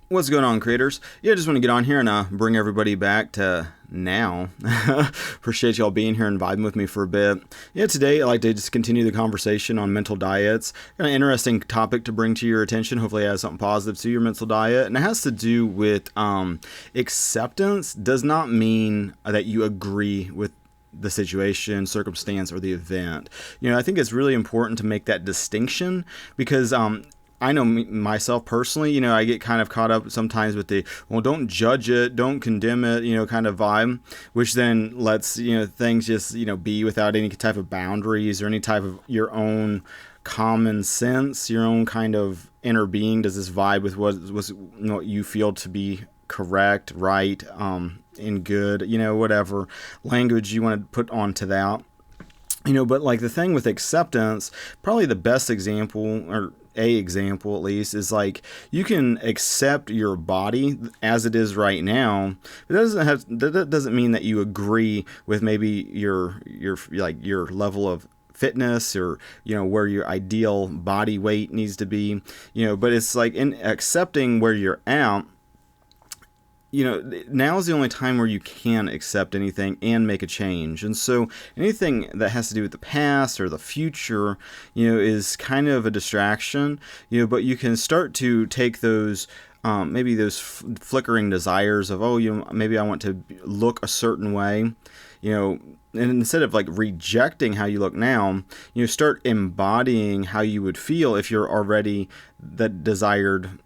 What's going on, creators? Yeah, I just want to get on here and bring everybody back to now. Appreciate y'all being here and vibing with me for a bit. Yeah, today I'd like to just continue the conversation on mental diets. An interesting topic to bring to your attention. Hopefully it has something positive to your mental diet. And it has to do with acceptance does not mean that you agree with the situation, circumstance, or the event. I think it's really important to make that distinction because I know myself personally, I get kind of caught up sometimes with the, well, don't judge it, don't condemn it, kind of vibe, which then lets, things just, be without any type of boundaries or any type of your own common sense, your own kind of inner being. Does this vibe with what you feel to be correct, right, and good, whatever language you want to put onto that. But like the thing with acceptance, probably the best example, or a example at least, is like you can accept your body as it is right now. That doesn't mean that you agree with maybe your level of fitness or where your ideal body weight needs to be. But it's like in accepting where you're at. Now is the only time where you can accept anything and make a change. And so anything that has to do with the past or the future, is kind of a distraction, but you can start to take those, maybe those flickering desires of, maybe I want to look a certain way, and instead of like rejecting how you look now, start embodying how you would feel if you're already that desired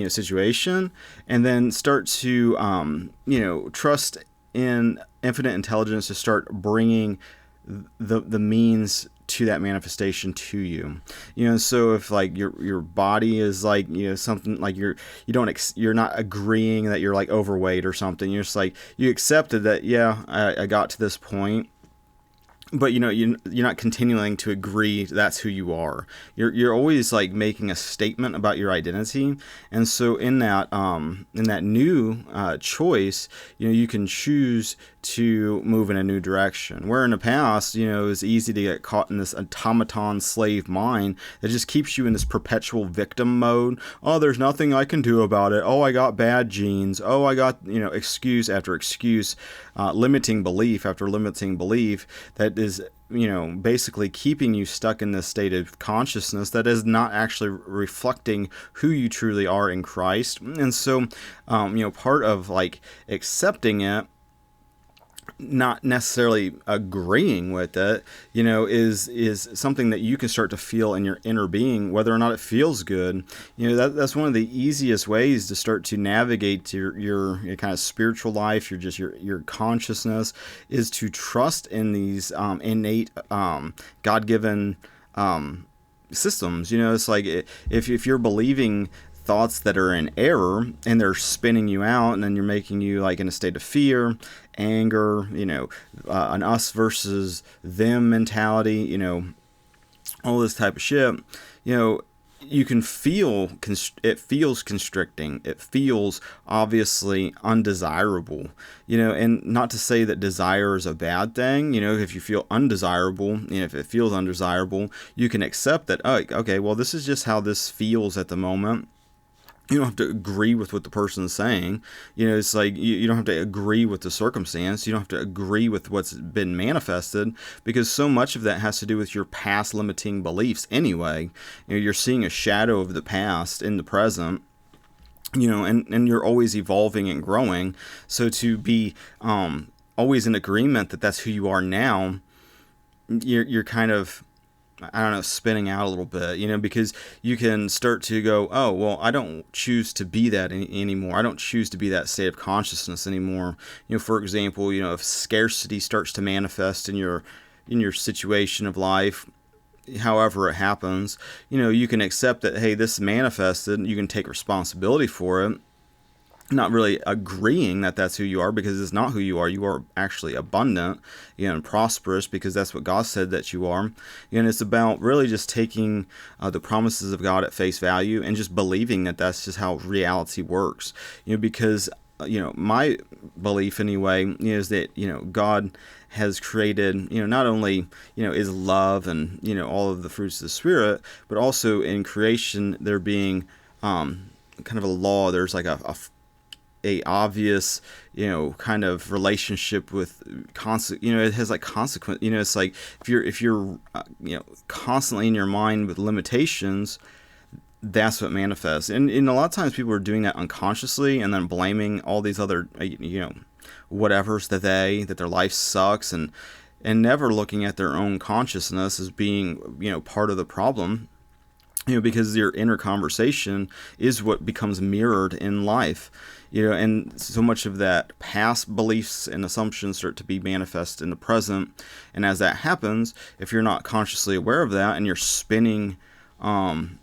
situation, and then start to trust in infinite intelligence to start bringing the means to that manifestation to you. So if like your body is like something like you're not agreeing that you're like overweight or something, you're just like you accepted that I got to this point. But you're not continuing to agree that's who you are. You're always like making a statement about your identity, and so in that new choice, you can choose to move in a new direction. Where in the past, it was easy to get caught in this automaton slave mind that just keeps you in this perpetual victim mode. Oh, there's nothing I can do about it. Oh, I got bad genes. Oh, I got excuse after excuse, limiting belief after limiting belief that is basically keeping you stuck in this state of consciousness that is not actually reflecting who you truly are in Christ. And so part of like accepting it, not necessarily agreeing with it, is something that you can start to feel in your inner being, whether or not it feels good. That's one of the easiest ways to start to navigate your kind of spiritual life, your consciousness, is to trust in these innate God-given systems. It's like if you're believing thoughts that are in error and they're spinning you out, and then you're making you like in a state of fear, anger, an us versus them mentality, all this type of shit, you can feel, it feels constricting. It feels obviously undesirable, and not to say that desire is a bad thing. If you feel undesirable, if it feels undesirable, you can accept that, oh, okay, well, this is just how this feels at the moment. You don't have to agree with what the person's saying. It's like you don't have to agree with the circumstance. You don't have to agree with what's been manifested, because so much of that has to do with your past limiting beliefs anyway. You're seeing a shadow of the past in the present. And you're always evolving and growing. So to be always in agreement that that's who you are now, you're kind of, I don't know, spinning out a little bit, because you can start to go, oh, well, I don't choose to be that anymore. I don't choose to be that state of consciousness anymore. For example, if scarcity starts to manifest in your situation of life, however it happens, you can accept that, hey, this manifested, you can take responsibility for it. Not really agreeing that that's who you are, because it's not who you are. You are actually abundant, and prosperous, because that's what God said that you are. And it's about really just taking the promises of God at face value and just believing that that's just how reality works. Because my belief anyway is that God has created, not only is love and all of the fruits of the Spirit, but also in creation there being kind of a law. There's like a obvious, kind of relationship with it has like consequence. It's like if you're constantly in your mind with limitations, that's what manifests. And a lot of times people are doing that unconsciously and then blaming all these other, whatevers that their life sucks, and never looking at their own consciousness as being, part of the problem. Because your inner conversation is what becomes mirrored in life, and so much of that past beliefs and assumptions start to be manifest in the present. And as that happens, if you're not consciously aware of that and you're spinning, down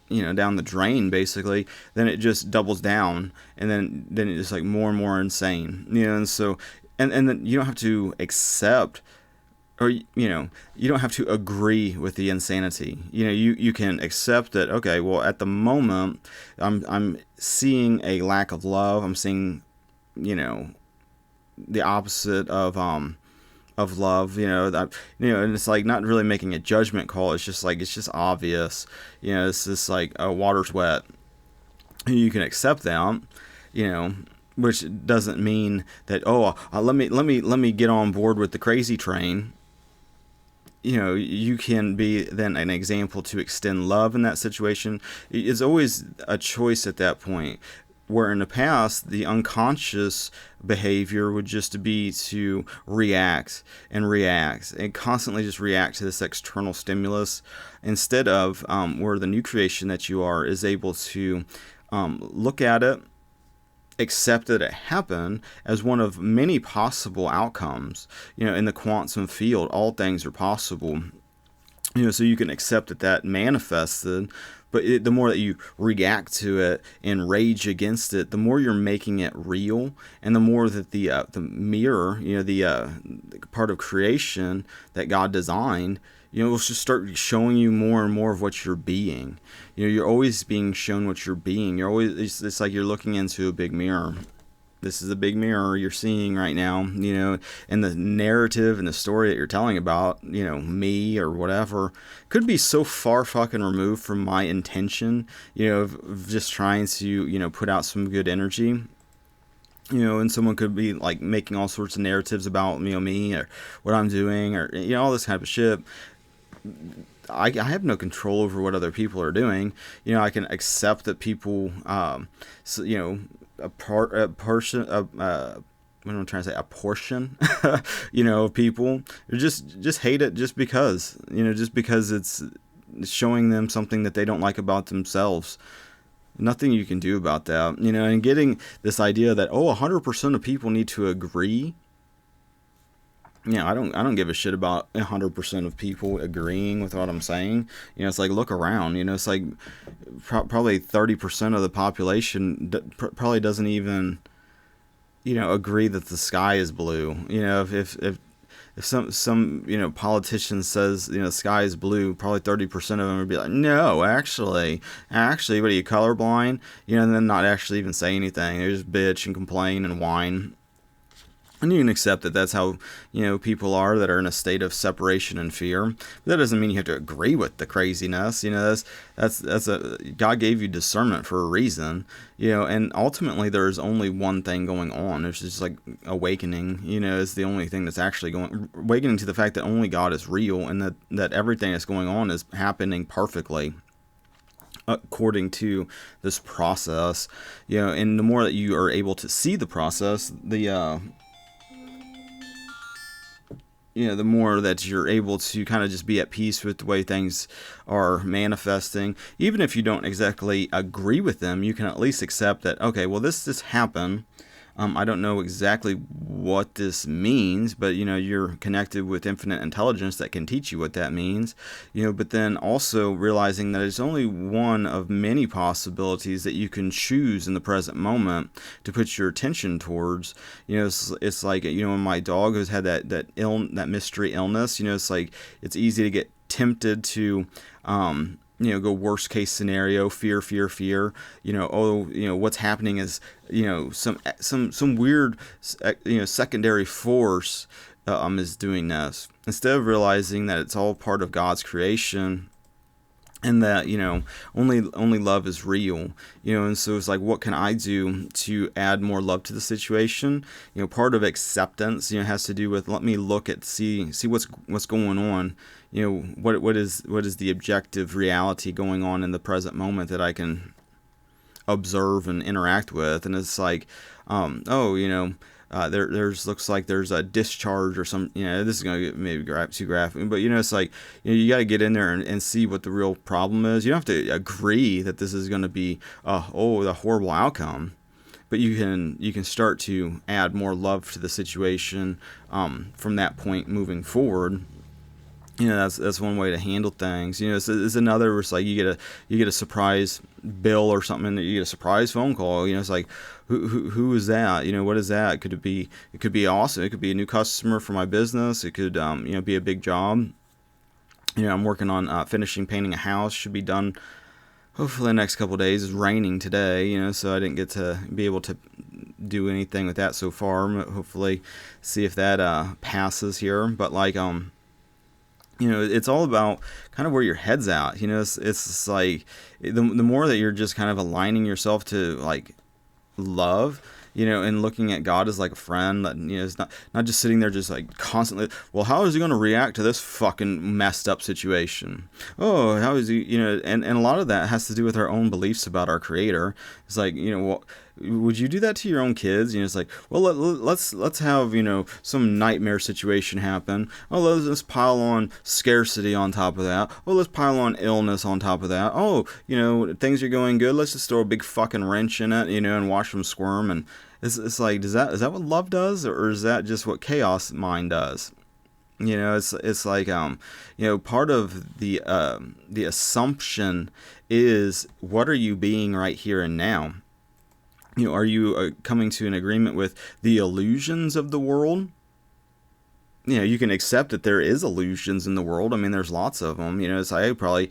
the drain, basically, then it just doubles down, and then it's like more and more insane, and so, and then you don't have to accept, or you don't have to agree with the insanity. You can accept that, okay, well, at the moment I'm seeing a lack of love. I'm seeing the opposite of love, and it's like not really making a judgment call. It's just obvious, it's just like, water's wet. You can accept that, which doesn't mean that, let me get on board with the crazy train. You can be then an example to extend love in that situation. It's always a choice at that point. Where in the past, the unconscious behavior would just be to react and constantly just react to this external stimulus, instead of where the new creation that you are is able to look at it, accept that it happened as one of many possible outcomes. In the quantum field, all things are possible. So you can accept that manifested, but the more that you react to it and rage against it, the more you're making it real, and the more that the mirror, the part of creation that God designed, will just start showing you more and more of what you're being. You're always being shown what you're being. It's like you're looking into a big mirror. This is a big mirror you're seeing right now, and the narrative and the story that you're telling about, me or whatever, could be so far fucking removed from my intention, of just trying to, put out some good energy. And someone could be like making all sorts of narratives about, me or what I'm doing, or, all this kind of shit. I have no control over what other people are doing. I can accept that people, a portion, what am I trying to say? A portion, of people just hate it just because, it's showing them something that they don't like about themselves. Nothing you can do about that, and getting this idea that, 100% of people need to agree. I don't give a shit about 100% of people agreeing with what I'm saying. It's like, look around. It's like probably 30% of the population probably doesn't even, agree that the sky is blue. If some politician says, the sky is blue, probably 30% of them would be like, no, actually, what are you, colorblind? And then not actually even say anything. They just bitch and complain and whine. And you can accept that that's how, people are that are in a state of separation and fear. But that doesn't mean you have to agree with the craziness. That's God gave you discernment for a reason. And ultimately there's only one thing going on. It's just like awakening, is the only thing that's actually awakening to the fact that only God is real, and that everything that's going on is happening perfectly according to this process. And the more that you are able to see the process, the more that you're able to kind of just be at peace with the way things are manifesting. Even if you don't exactly agree with them, you can at least accept that, okay, well, this happened. I don't know exactly what this means, but, you're connected with infinite intelligence that can teach you what that means, but then also realizing that it's only one of many possibilities that you can choose in the present moment to put your attention towards. It's like, when my dog has had that mystery illness, it's like, it's easy to get tempted to, go worst case scenario, fear. What's happening is, some weird, secondary force is doing this, instead of realizing that it's all part of God's creation, and that, only love is real, and so it's like, what can I do to add more love to the situation? Part of acceptance, has to do with, let me look at, see what's going on. What is the objective reality going on in the present moment that I can observe and interact with. And it's like, there's looks like there's a discharge or some, this is going to get maybe too graphic, but it's like, you got to get in there and see what the real problem is. You don't have to agree that this is going to be the horrible outcome, but you can start to add more love to the situation from that point moving forward. That's one way to handle things. It's another where it's like, you get a surprise bill or something, and you get a surprise phone call. It's like, who is that? What is that? It could be awesome. It could be a new customer for my business. It could be a big job. I'm working on finishing painting a house. Should be done hopefully the next couple of days. It's raining today, so I didn't get to be able to do anything with that so far. Hopefully see if that passes here. But like it's all about kind of where your head's at. It's like the more that you're just kind of aligning yourself to like love, and looking at God as like a friend that, it's not just sitting there just like constantly, well, how is he going to react to this fucking messed up situation? Oh, how is he, and a lot of that has to do with our own beliefs about our creator. It's like, well, would you do that to your own kids? It's like, well, let's have, some nightmare situation happen. Oh, let's pile on scarcity on top of that. Oh, let's pile on illness on top of that. Oh, things are going good. Let's just throw a big fucking wrench in it, and watch them squirm. And it's like, is that what love does, or is that just what chaos mind does? It's like, part of the assumption is, what are you being right here and now? Are you coming to an agreement with the illusions of the world? You can accept that there is illusions in the world. I mean, there's lots of them. So I would probably,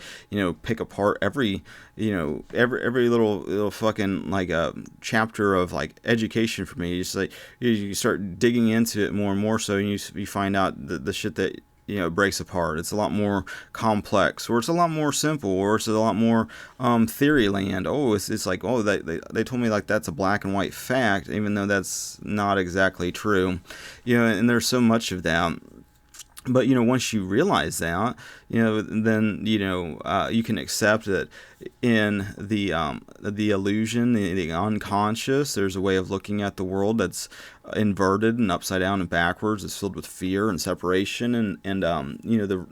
pick apart every little fucking like a chapter of like education for me. Just like you start digging into it more and more, so you find out the shit that breaks apart. It's a lot more complex, or it's a lot more simple, or it's a lot more theory land. Oh, it's like, oh, they told me like that's a black and white fact, even though that's not exactly true. And there's so much of that. But once you realize that, then you can accept that in the illusion, the unconscious, there's a way of looking at the world that's inverted and upside down and backwards. It's filled with fear and separation, and the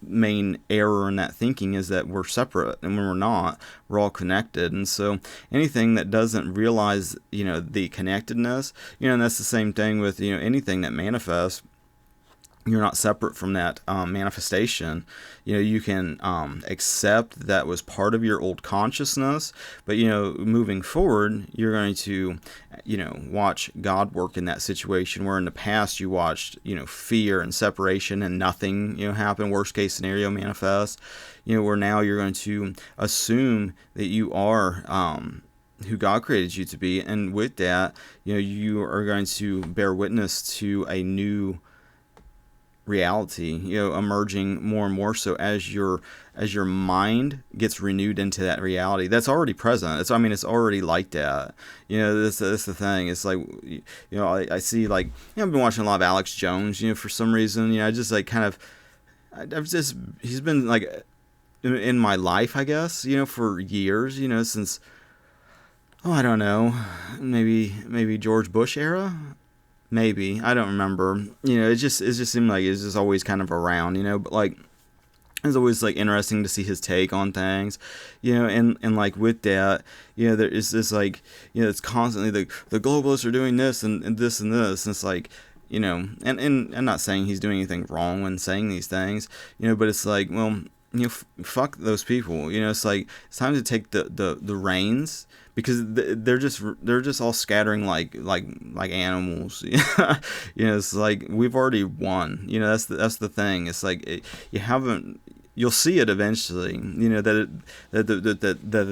main error in that thinking is that we're separate, and when we're not, we're all connected. And so anything that doesn't realize the connectedness, and that's the same thing with anything that manifests. You're not separate from that manifestation. You can accept that was part of your old consciousness, but moving forward, you're going to watch God work in that situation, where in the past you watched fear and separation and nothing happen, worst case scenario manifest. Where now you're going to assume that you are who God created you to be, and with that, you are going to bear witness to a new reality, emerging more and more so as your mind gets renewed into that reality that's already present. It's already like that. That's the thing. It's like, I see, like, I've been watching a lot of Alex Jones, for some reason. I just like kind of, he's been like in my life, I guess, for years, since, I don't know, maybe George Bush era. Maybe, I don't remember. It just seemed like it's just always kind of around, but like, it's always like interesting to see his take on things, and like with that, there is this like, it's constantly the globalists are doing this and this and this, and it's like, and I'm not saying he's doing anything wrong when saying these things, but it's like, well, fuck those people, it's like, it's time to take the reins, because they're just all scattering like animals. It's like, we've already won. That's the thing. It's like, you you'll see it eventually, that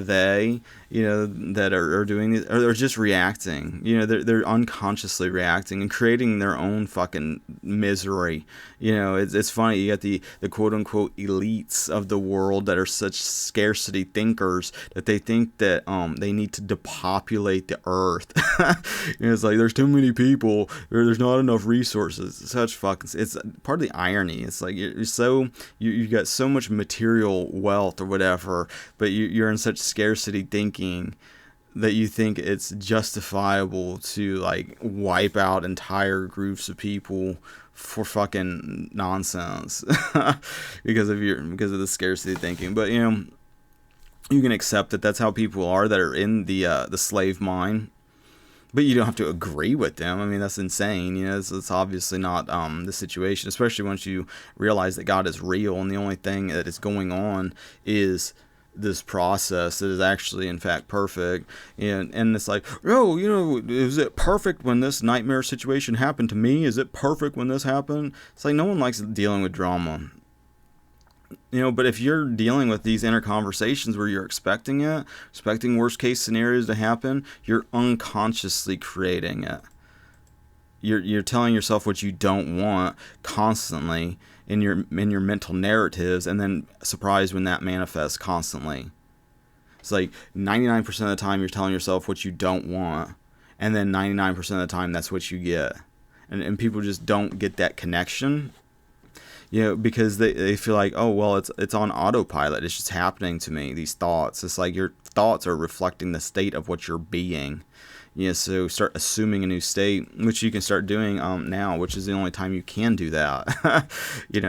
they, that are doing this, are just reacting, they're unconsciously reacting and creating their own fucking misery. It's funny, you got the quote unquote elites of the world that are such scarcity thinkers that they think that they need to depopulate the earth. It's like there's too many people, or there's not enough resources. It's part of the irony. It's like you got so much material wealth or whatever, but you're in such scarcity thinking that you think it's justifiable to like wipe out entire groups of people for fucking nonsense because of the scarcity thinking. But you can accept that that's how people are that are in the slave mind. But you don't have to agree with them. I mean, that's insane. It's obviously not the situation, especially once you realize that God is real and the only thing that is going on is this process that is actually, in fact, perfect. And it's like, is it perfect when this nightmare situation happened to me? Is it perfect when this happened? It's like no one likes dealing with drama. But if you're dealing with these inner conversations where you're expecting worst case scenarios to happen, you're unconsciously creating it. You're telling yourself what you don't want constantly in your mental narratives, and then surprised when that manifests constantly. It's like 99% of the time you're telling yourself what you don't want, and then 99% of the time that's what you get. And people just don't get that connection. Because they feel like, oh, well, it's on autopilot. It's just happening to me, these thoughts. It's like your thoughts are reflecting the state of what you're being. So start assuming a new state, which you can start doing now, which is the only time you can do that.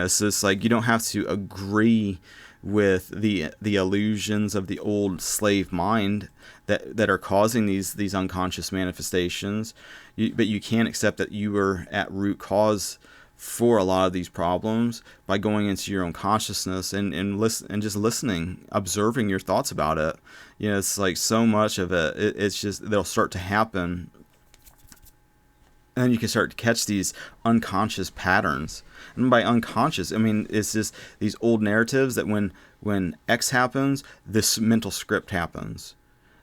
So it's like you don't have to agree with the illusions of the old slave mind that are causing these unconscious manifestations. But you can accept that you were at root cause for a lot of these problems by going into your own consciousness and listen, and just listening, observing your thoughts about it. It's like so much of it, it's just, they'll start to happen. And then you can start to catch these unconscious patterns. And by unconscious, I mean, it's just these old narratives that when X happens, this mental script happens.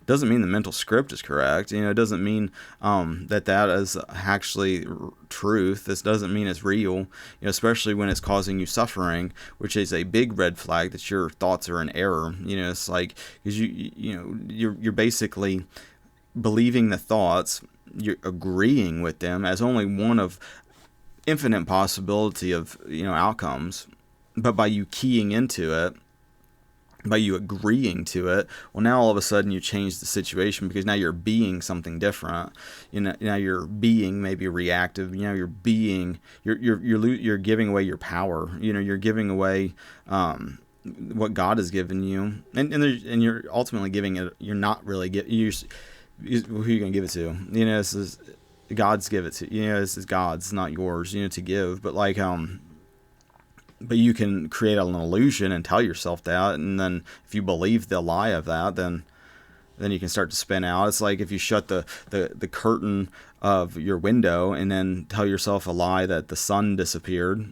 Doesn't mean the mental script is correct. It doesn't mean that is actually truth. This doesn't mean it's real, especially when it's causing you suffering, which is a big red flag that your thoughts are in error. It's like, because you're basically believing the thoughts, you're agreeing with them as only one of infinite possibility of outcomes. But by you keying into it, by you agreeing to it, well, now all of a sudden you change the situation, because now you're being something different. Now you're being maybe reactive. You're being, you're giving away your power. You're giving away what God has given you, and you're ultimately giving it. You're not really who are you gonna give it to? This is God's give it to. This is God's, not yours. To give, but like But you can create an illusion and tell yourself that, and then if you believe the lie of that, then you can start to spin out. It's like if you shut the curtain of your window and then tell yourself a lie that the sun disappeared.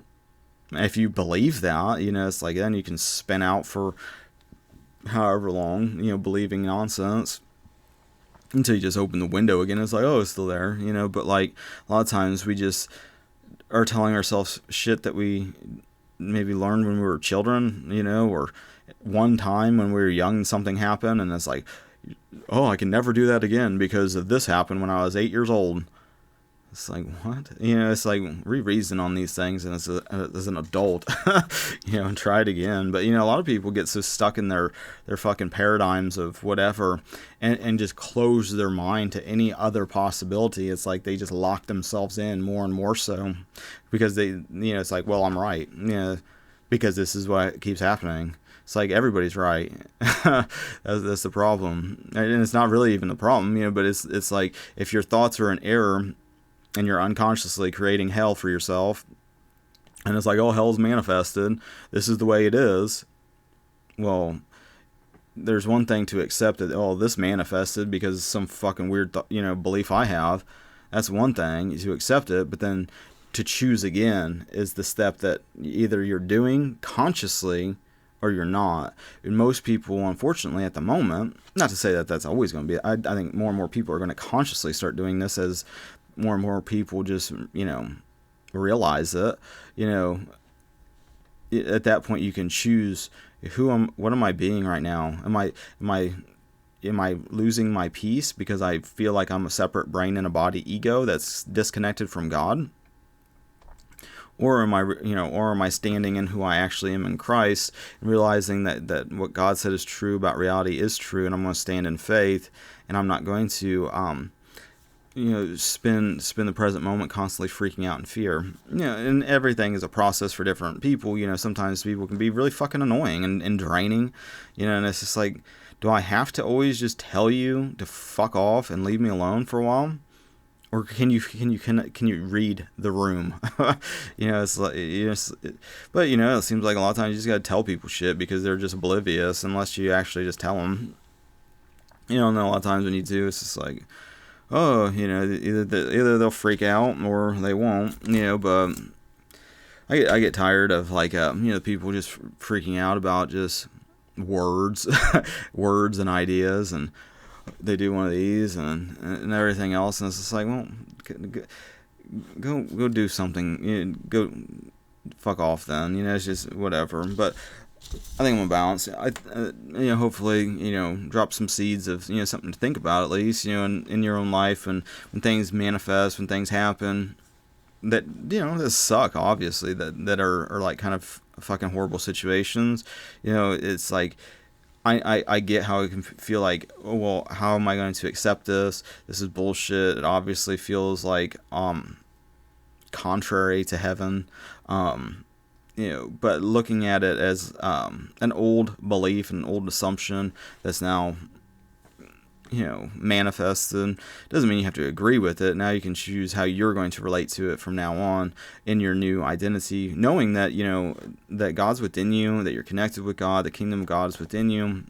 If you believe that, it's like then you can spin out for however long, believing nonsense, until you just open the window again. It's like, oh, it's still there, But like a lot of times we just are telling ourselves shit that we maybe learned when we were children, or one time when we were young and something happened, and it's like, oh, I can never do that again because of this happened when I was 8 years old. It's like, what? It's like reason on these things, and as an adult, and try it again. But, a lot of people get so stuck in their fucking paradigms of whatever, and just close their mind to any other possibility. It's like they just lock themselves in more and more so, because they, it's like, well, I'm right, because this is what keeps happening. It's like everybody's right. That's the problem, and it's not really even the problem, but it's like if your thoughts are in error, and you're unconsciously creating hell for yourself, and it's like, oh, hell's manifested, this is the way it is. Well, there's one thing to accept that, oh, this manifested because some fucking weird belief I have. That's one thing, to accept it, but then to choose again is the step that either you're doing consciously or you're not. And most people, unfortunately, at the moment, not to say that that's always going to be, I think more and more people are going to consciously start doing this as more and more people just, realize it. At that point, you can choose what am I being right now? Am I losing my peace because I feel like I'm a separate brain and a body ego that's disconnected from God? Or am I standing in who I actually am in Christ, and realizing that what God said is true about reality is true, and I'm going to stand in faith, and I'm not going to, spend the present moment constantly freaking out in fear. And everything is a process for different people. Sometimes people can be really fucking annoying and draining, and it's just like, do I have to always just tell you to fuck off and leave me alone for a while? Or can you read the room? It's like, but it seems like a lot of times you just gotta tell people shit because they're just oblivious unless you actually just tell them. And a lot of times when you do, it's just like, oh, either they'll freak out or they won't. But I get tired of like people just freaking out about just words, words and ideas, and they do one of these and everything else, and it's just like, well, go do something. Go fuck off then. It's just whatever. But I think I'm gonna balance. Hopefully, drop some seeds of something to think about at least. In your own life, and when things manifest, when things happen that that suck, obviously, that are like kind of fucking horrible situations. It's like, I get how it can feel like, oh, well, how am I going to accept this? This is bullshit. It obviously feels like contrary to heaven. But looking at it as an old belief, an old assumption that's now manifested, doesn't mean you have to agree with it. Now you can choose how you're going to relate to it from now on in your new identity, knowing that that God's within you, that you're connected with God, the kingdom of God is within you,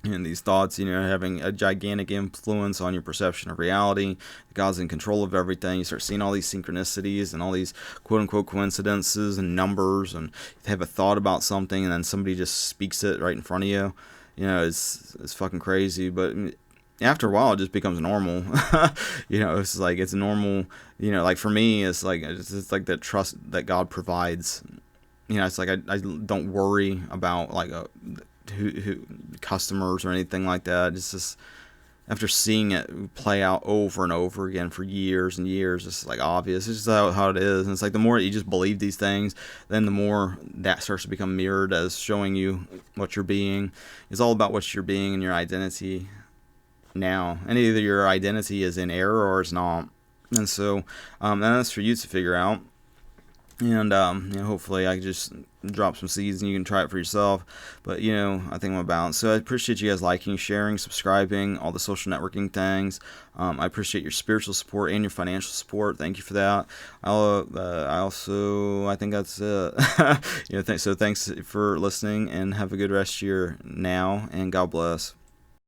and these thoughts having a gigantic influence on your perception of reality. God's in control of everything. You start seeing all these synchronicities and all these quote unquote coincidences and numbers, and you have a thought about something and then somebody just speaks it right in front of you. It's fucking crazy. But after a while, it just becomes normal. It's like, it's normal. Like for me, it's like that trust that God provides. It's like I don't worry about like who customers or anything like that. It's just, after seeing it play out over and over again for years and years, it's like obvious. It's just how it is. And it's like the more you just believe these things, then the more that starts to become mirrored as showing you what you're being. It's all about what you're being and your identity now, and either your identity is in error or it's not. And so that's for you to figure out. And hopefully I can just drop some seeds and you can try it for yourself. But I think I'm about. So I appreciate you guys liking, sharing, subscribing, all the social networking things. I appreciate your spiritual support and your financial support. Thank you for that. I think that's it. So thanks for listening, and have a good rest of your now, and God bless.